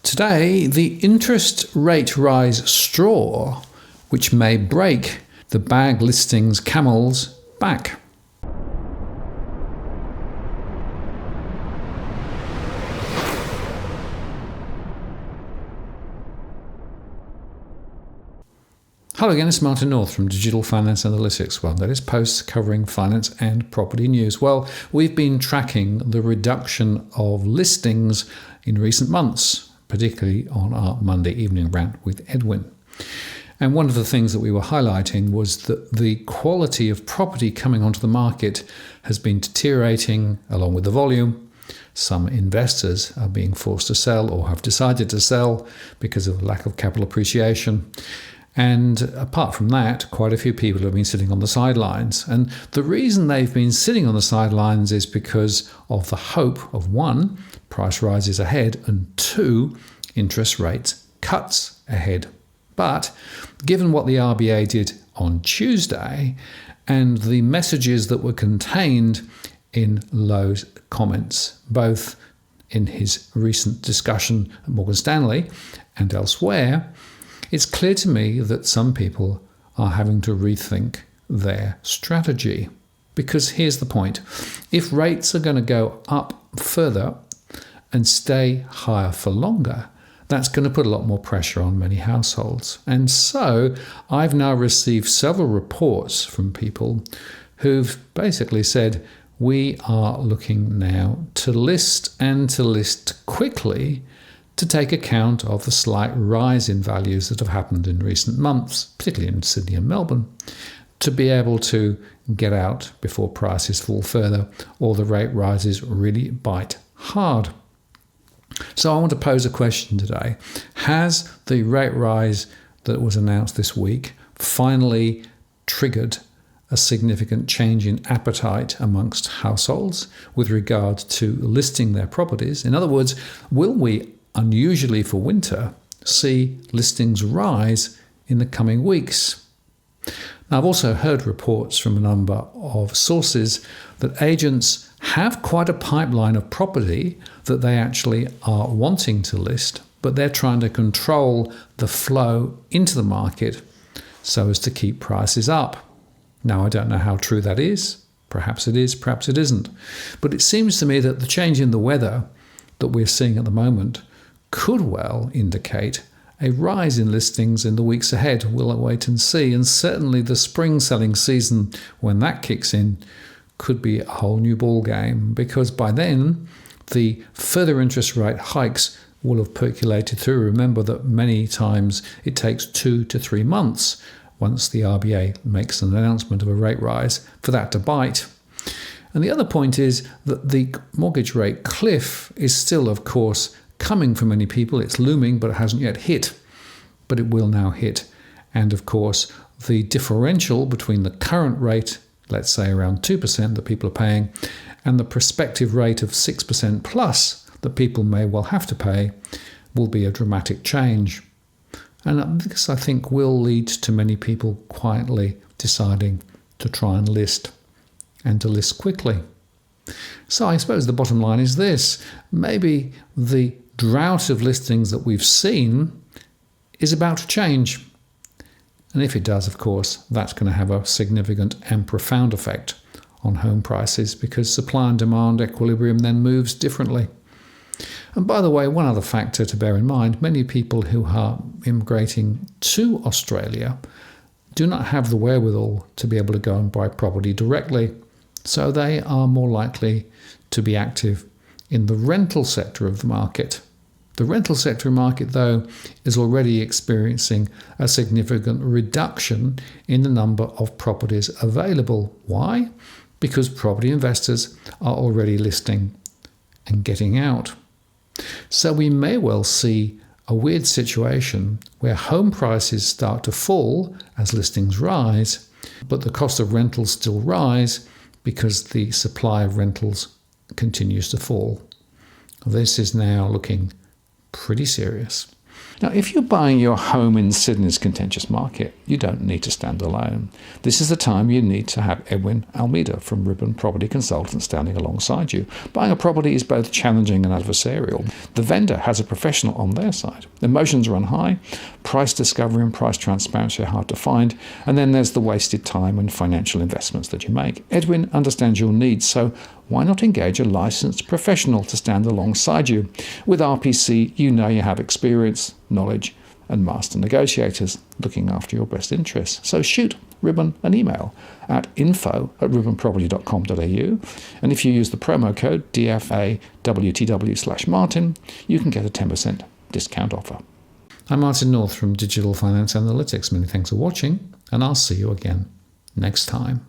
Today, the interest rate rise straw, which may break the bag listings Camel's back. Hello again, it's Martin North from Digital Finance Analytics. Well, that is posts covering finance and property news. Well, we've been tracking the reduction of listings in recent months, particularly on our Monday evening rant with Edwin. And one of the things that we were highlighting was that the quality of property coming onto the market has been deteriorating along with the volume. Some investors are being forced to sell or have decided to sell because of lack of capital appreciation. And apart from that, quite a few people have been sitting on the sidelines. And the reason they've been sitting on the sidelines is because of the hope of, one, price rises ahead, and two, interest rates cuts ahead. But given what the RBA did on Tuesday and the messages that were contained in Lowe's comments, both in his recent discussion at Morgan Stanley and elsewhere, it's clear to me that some people are having to rethink their strategy. Because here's the point. If rates are going to go up further and stay higher for longer, that's going to put a lot more pressure on many households. And so I've now received several reports from people who've basically said, we are looking now to list and to list quickly to take account of the slight rise in values that have happened in recent months, particularly in Sydney and Melbourne, to be able to get out before prices fall further or the rate rises really bite hard. So I want to pose a question today. Has the rate rise that was announced this week finally triggered a significant change in appetite amongst households with regard to listing their properties? In other words, will we, unusually for winter, see listings rise in the coming weeks? Now, I've also heard reports from a number of sources that agents have quite a pipeline of property that they actually are wanting to list, but they're trying to control the flow into the market so as to keep prices up. Now, I don't know how true that is. Perhaps it is, perhaps it isn't. But it seems to me that the change in the weather that we're seeing at the moment could well indicate a rise in listings in the weeks ahead. We'll wait and see. And certainly the spring selling season, when that kicks in, could be a whole new ball game, because by then the further interest rate hikes will have percolated through. Remember that many times it takes 2 to 3 months once the RBA makes an announcement of a rate rise for that to bite. And the other point is that the mortgage rate cliff is still, of course, coming for many people. It's looming, but it hasn't yet hit. But it will now hit. And of course, the differential between the current rate, let's say around 2% that people are paying, and the prospective rate of 6% plus that people may well have to pay, will be a dramatic change. And this, I think, will lead to many people quietly deciding to try and list, and to list quickly. So I suppose the bottom line is this. Maybe the drought of listings that we've seen is about to change. And if it does, of course, that's going to have a significant and profound effect on home prices, because supply and demand equilibrium then moves differently. And by the way, one other factor to bear in mind, many people who are immigrating to Australia do not have the wherewithal to be able to go and buy property directly. So they are more likely to be active in the rental sector of the market. The rental sector market, though, is already experiencing a significant reduction in the number of properties available. Why? Because property investors are already listing and getting out. So we may well see a weird situation where home prices start to fall as listings rise, but the cost of rentals still rise because the supply of rentals continues to fall. This is now looking pretty serious. Now, if you're buying your home in Sydney's contentious market, you don't need to stand alone. This is the time you need to have Edwin Almeida from Ribbon Property Consultants standing alongside you. Buying a property is both challenging and adversarial. The vendor has a professional on their side. Emotions run high, price discovery and price transparency are hard to find, and then there's the wasted time and financial investments that you make. Edwin understands your needs, so why not engage a licensed professional to stand alongside you? With RPC, you know you have experience, knowledge, and master negotiators looking after your best interests. So shoot Ribbon an email at info@ribbonproperty.com.au, and if you use the promo code DFAWTW/Martin, you can get a 10% discount offer. I'm Martin North from Digital Finance Analytics. Many thanks for watching, and I'll see you again next time.